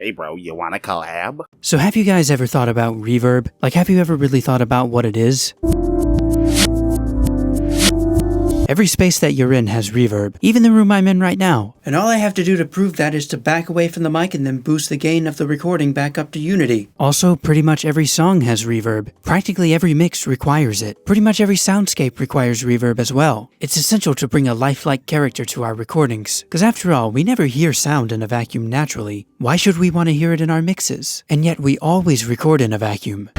Hey bro, you wanna collab? So have you guys ever thought about reverb? Like, have you ever really thought about what it is? Every space that you're in has reverb, even the room I'm in right now. And all I have to do to prove that is to back away from the mic and then boost the gain of the recording back up to unity. Also, pretty much every song has reverb. Practically every mix requires it. Pretty much every soundscape requires reverb as well. It's essential to bring a lifelike character to our recordings. Because after all, we never hear sound in a vacuum naturally. Why should we want to hear it in our mixes? And yet we always record in a vacuum.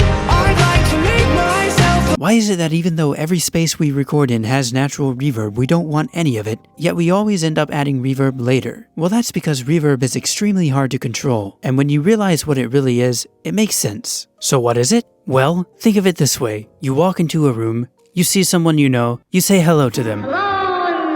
Why is it that even though every space we record in has natural reverb, we don't want any of it, yet we always end up adding reverb later? Well, that's because reverb is extremely hard to control, and when you realize what it really is, it makes sense. So what is it? Well, think of it this way. You walk into a room, you see someone you know, you say hello to them. Hello in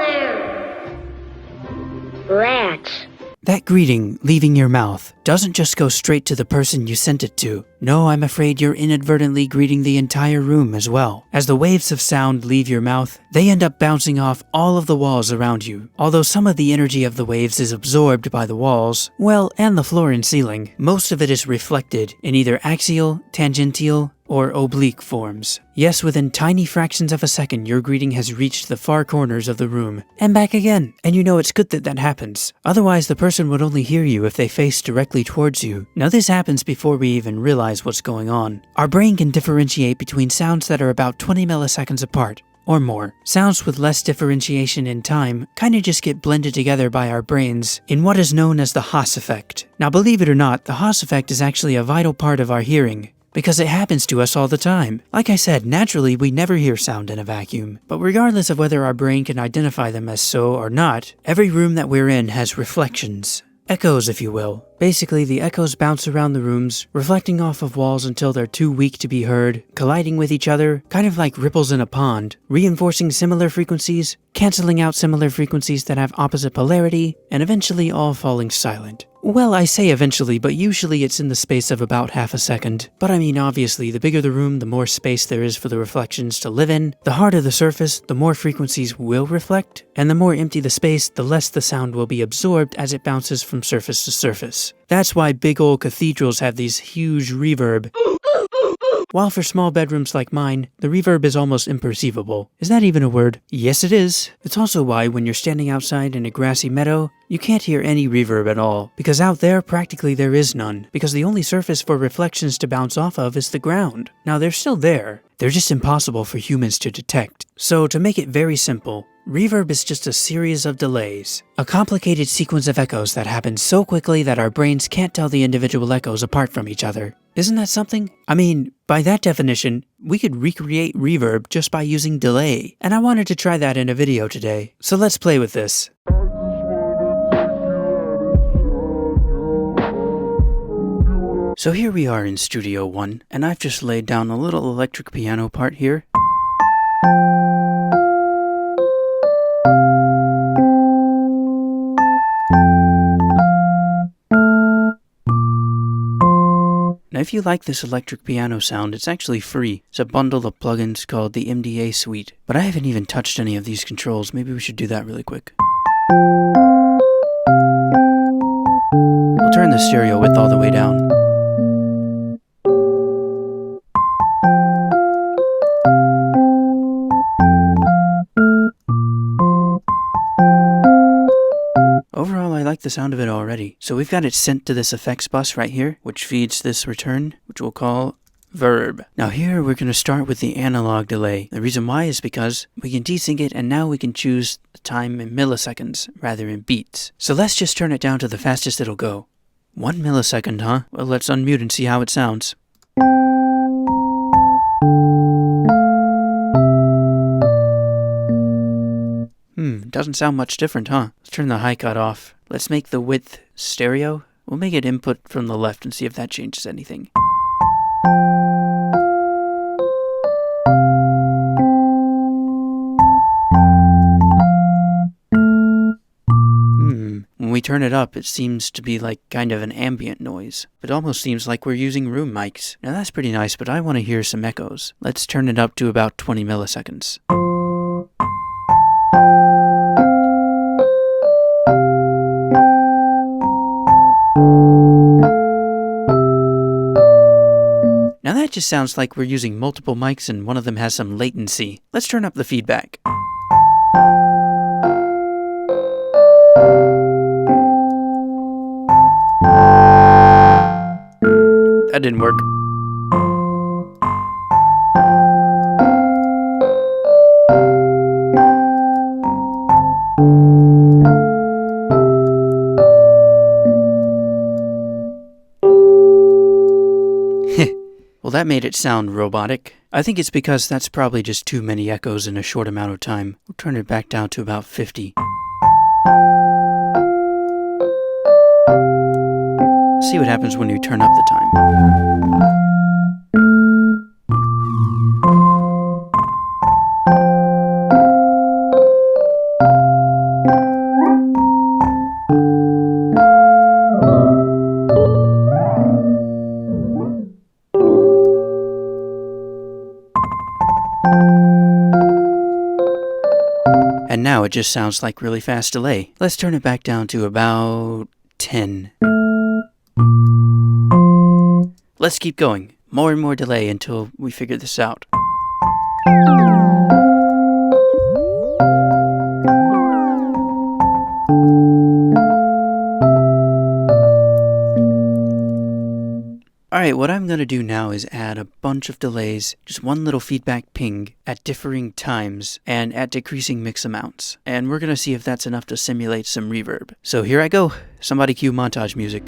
there. Rats. That greeting, leaving your mouth, doesn't just go straight to the person you sent it to. No, I'm afraid you're inadvertently greeting the entire room as well. As the waves of sound leave your mouth, they end up bouncing off all of the walls around you. Although some of the energy of the waves is absorbed by the walls, well, and the floor and ceiling, most of it is reflected in either axial, tangential, or oblique forms. Yes, within tiny fractions of a second, your greeting has reached the far corners of the room, and back again. And you know it's good that that happens. Otherwise, the person would only hear you if they face directly towards you. Now this happens before we even realize what's going on. Our brain can differentiate between sounds that are about 20 milliseconds apart, or more. Sounds with less differentiation in time kinda just get blended together by our brains in what is known as the Haas effect. Now believe it or not, the Haas effect is actually a vital part of our hearing, because it happens to us all the time. Like I said, naturally we never hear sound in a vacuum. But regardless of whether our brain can identify them as so or not, every room that we're in has reflections. Echoes, if you will. Basically, the echoes bounce around the rooms, reflecting off of walls until they're too weak to be heard, colliding with each other, kind of like ripples in a pond, reinforcing similar frequencies, canceling out similar frequencies that have opposite polarity, and eventually all falling silent. Well, I say eventually, but usually it's in the space of about half a second. But I mean, obviously, the bigger the room, the more space there is for the reflections to live in. The harder the surface, the more frequencies will reflect. And the more empty the space, the less the sound will be absorbed as it bounces from surface to surface. That's why big old cathedrals have these huge reverb. While for small bedrooms like mine, the reverb is almost imperceivable. Is that even a word? Yes, it is. It's also why when you're standing outside in a grassy meadow, you can't hear any reverb at all. Because out there, practically there is none. Because the only surface for reflections to bounce off of is the ground. Now, they're still there. They're just impossible for humans to detect. So, to make it very simple, reverb is just a series of delays. A complicated sequence of echoes that happen so quickly that our brains can't tell the individual echoes apart from each other. Isn't that something? I mean, by that definition, we could recreate reverb just by using delay. And I wanted to try that in a video today. So let's play with this. So here we are in Studio One, and I've just laid down a little electric piano part here. Now if you like this electric piano sound, it's actually free. It's a bundle of plugins called the MDA Suite. But I haven't even touched any of these controls. Maybe we should do that really quick. We'll turn the stereo width all the way down. Overall, I like the sound of it already. So we've got it sent to this effects bus right here, which feeds this return, which we'll call verb. Now here we're going to start with the analog delay. The reason why is because we can desync it and now we can choose the time in milliseconds rather than beats. So let's just turn it down to the fastest it'll go. 1 millisecond, huh? Well, let's unmute and see how it sounds. Doesn't sound much different, huh? Let's turn the high cut off. Let's make the width stereo. We'll make it input from the left and see if that changes anything. When we turn it up, it seems to be like kind of an ambient noise. It almost seems like we're using room mics. Now that's pretty nice, but I want to hear some echoes. Let's turn it up to about 20 milliseconds. That just sounds like we're using multiple mics and one of them has some latency. Let's turn up the feedback. That didn't work. Well, that made it sound robotic. I think it's because that's probably just too many echoes in a short amount of time. We'll turn it back down to about 50. See what happens when you turn up the time. And now it just sounds like really fast delay. Let's turn it back down to about 10. Let's keep going. More and more delay until we figure this out. Alright, what I'm going to do now is add a bunch of delays, just one little feedback ping at differing times and at decreasing mix amounts. And we're going to see if that's enough to simulate some reverb. So here I go. Somebody cue montage music.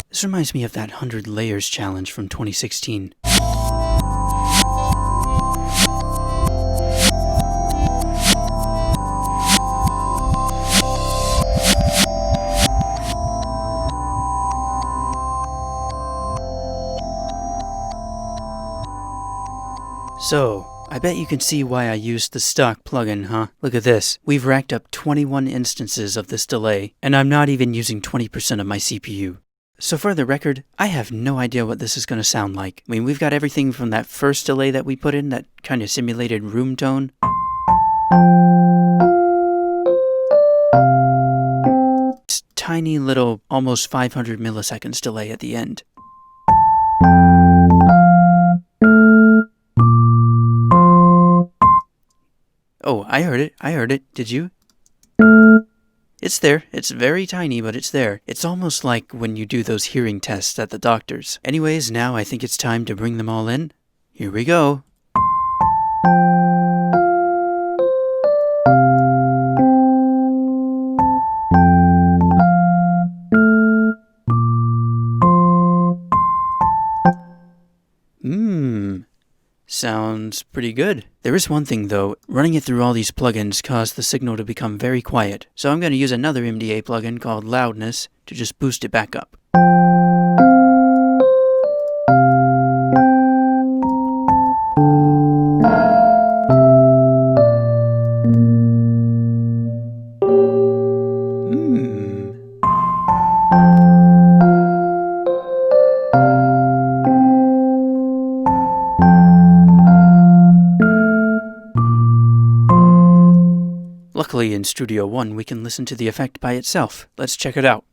This reminds me of that 100 layers challenge from 2016. So, I bet you can see why I used the stock plugin, huh? Look at this. We've racked up 21 instances of this delay, and I'm not even using 20% of my CPU. So for the record, I have no idea what this is going to sound like. I mean, we've got everything from that first delay that we put in, that kind of simulated room tone. This tiny little, almost 500 milliseconds delay at the end. Oh, I heard it. Did you? It's there. It's very tiny, but it's there. It's almost like when you do those hearing tests at the doctor's. Anyways, now I think it's time to bring them all in. Here we go. Sounds pretty good. There is one thing though, running it through all these plugins caused the signal to become very quiet, so I'm going to use another MDA plugin called Loudness to just boost it back up. Luckily, in Studio One, we can listen to the effect by itself. Let's check it out.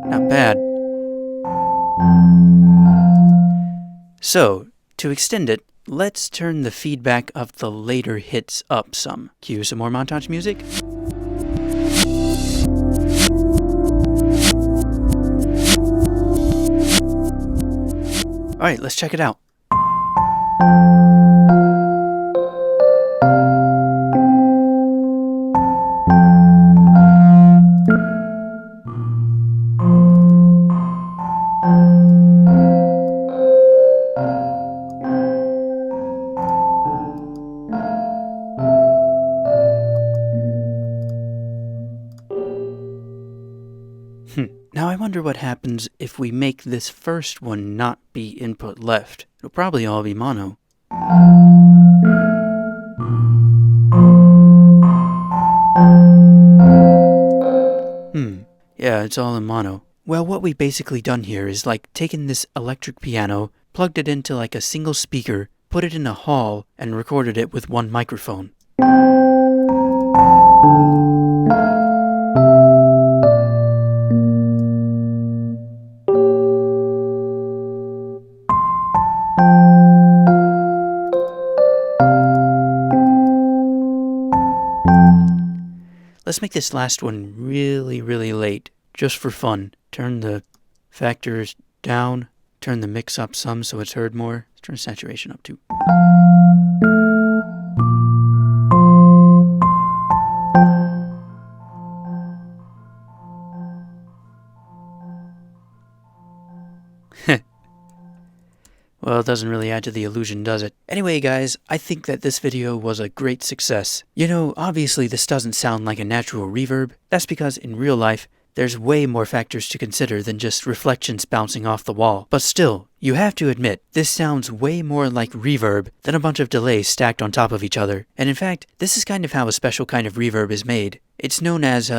Not bad. So, to extend it, let's turn the feedback of the later hits up some. Cue some more montage music. Alright, let's check it out. Now I wonder what happens if we make this first one not be input left. It'll probably all be mono. Yeah, it's all in mono. Well, what we've basically done here is like taken this electric piano, plugged it into like a single speaker, put it in a hall, and recorded it with one microphone. Let's make this last one really, really late, just for fun. Turn the factors down, turn the mix up some so it's heard more. Let's turn saturation up too. Well, it doesn't really add to the illusion, does it? Anyway, guys, I think that this video was a great success. You know, obviously this doesn't sound like a natural reverb. That's because in real life, there's way more factors to consider than just reflections bouncing off the wall. But still, you have to admit, this sounds way more like reverb than a bunch of delays stacked on top of each other. And in fact, this is kind of how a special kind of reverb is made. It's known as,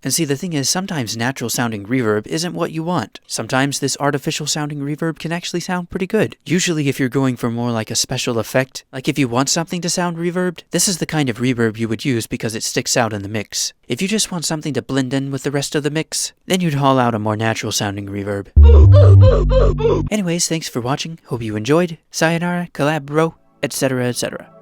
And see, the thing is, sometimes natural sounding reverb isn't what you want. Sometimes this artificial sounding reverb can actually sound pretty good. Usually if you're going for more like a special effect, like if you want something to sound reverbed, this is the kind of reverb you would use because it sticks out in the mix. If you just want something to blend in with the rest of the mix, then you'd haul out a more natural sounding reverb. Anyways, thanks for watching, hope you enjoyed. Sayonara, collab bro, etc, etc.